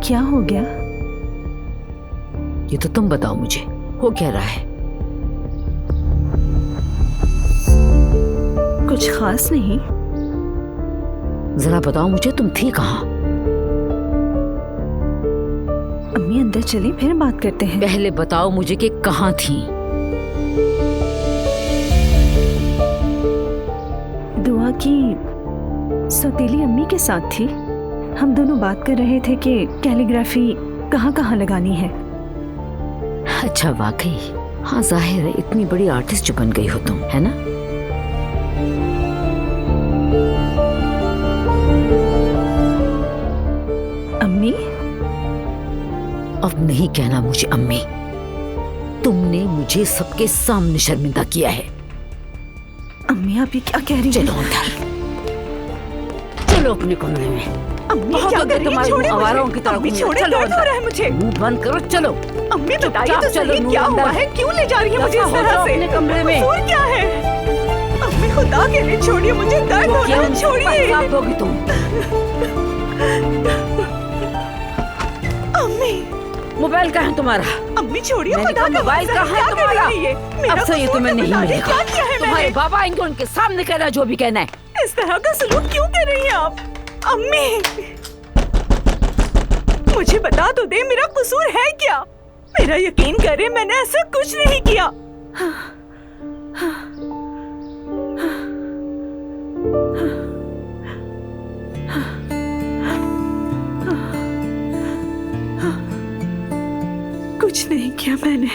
क्या हो गया? ये तो तुम बताओ मुझे, हो क्या रहा है? कुछ खास नहीं। जरा बताओ मुझे, तुम थी कहाँ? अम्मी अंदर चली, फिर बात करते हैं। पहले बताओ मुझे कि कहाँ थी। दुआ की सौतेली अम्मी के साथ थी। हम दोनों बात कर रहे थे कि कैलीग्राफी कहाँ कहाँ लगानी है। अच्छा, वाकई? हाँ, जाहिर है इतनी बड़ी आर्टिस्ट जो बन गई हो तुम, है ना? अम्मी? अब नहीं कहना मुझे अम्मी। तुमने मुझे सबके सामने शर्मिंदा किया है। अम्मी आप ये क्या कह रही हैं? चलो अंदर, चलो अपने कमरे में। अम्मी क्या कर रही हैं? छोड़िए मुझे। आवाराओं की तरह अम्मी घूमने। छोड़िए, चलो दर्द हो रहा है मुझे। मुंह बंद करो, चलो। अम्मी बताइए तो चलो, सही, नूर क्या अंदर। हुआ है? क्यों ले जा रही है मुझे इस दफा हो तरह जाओ से? अपने कमरे में। कसूर क्या है? अम्मी खुदा के लिए छोड़िए मुझे, दर्द हो रहा है, छोड़िए। साफ होगी तुम। अम्मी, मोबाइल कहाँ है तुम्हारा? अम्मी छोड़िए, मैंने खुदा कहा का मोबाइल वास्ता, कहाँ है क्या कर तुम्हारा? रही है ये? मेरा अब से ये कसूर तुम्हें तो नहीं बता दे, मिलेगा। क्या किया है तुम्हारे मैंने? बाबा आएंगे, उनके सामने कहना जो भी कहना है। इस तरह का सलूक क्यों कर रही हैं आप? अम्मी मुझे बता तो दे, मेरा कसूर है क्या? मेरा यकीन करे, मैंने ऐसा कुछ नहीं किया। कुछ नहीं किया मैंने।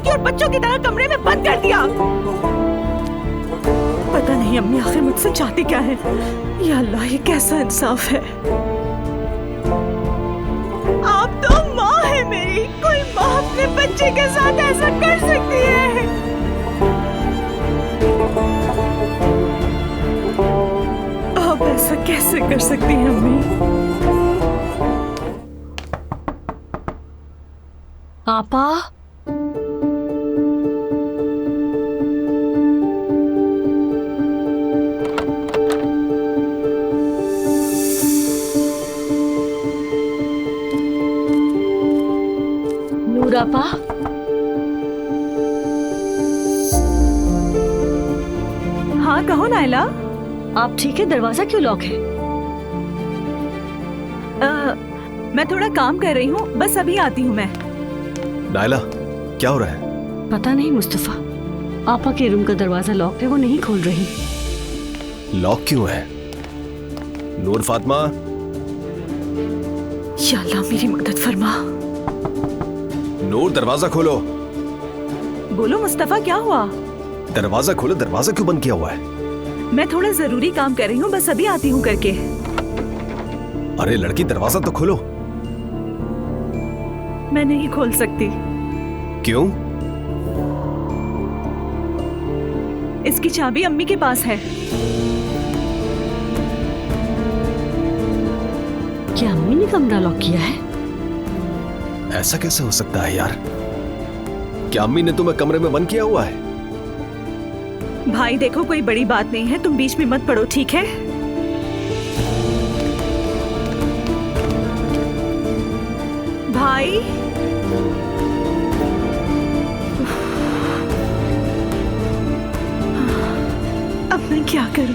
और बच्चों की तरह कमरे में बंद कर दिया। पता नहीं अम्मी आखिर मुझसे चाहती क्या है। या अल्लाह, ये कैसा इंसाफ है। आप तो माँ है मेरी, कोई माँ अपने बच्चे के साथ ऐसा कर सकती है? आप ऐसा कैसे कर सकती हैं अम्मी? पापा, नूरापा, हाँ कहो नायला। आप ठीक है? दरवाजा क्यों लॉक है? मैं थोड़ा काम कर रही हूँ, बस अभी आती हूँ मैं। नायला, क्या हो रहा है? पता नहीं मुस्तफा, आपा के रूम का दरवाजा लॉक है, वो नहीं खोल रही। लॉक क्यों है? नूर फातिमा, या अल्लाह मेरी मदद फरमा। नूर दरवाजा खोलो। बोलो मुस्तफा, क्या हुआ? दरवाजा खोलो, दरवाजा क्यों बंद किया हुआ है? मैं थोड़ा जरूरी काम कर रही हूँ, बस अभी आती हूँ करके। अरे लड़की, दरवाजा तो खोलो। मैं नहीं खोल सकती। क्यों? इसकी चाबी अम्मी के पास है। क्या अम्मी ने कमरा लॉक किया है? ऐसा कैसे हो सकता है यार? क्या अम्मी ने तुम्हें कमरे में बंद किया हुआ है? भाई देखो, कोई बड़ी बात नहीं है, तुम बीच में मत पड़ो, ठीक है? भाई अब मैं क्या करूं?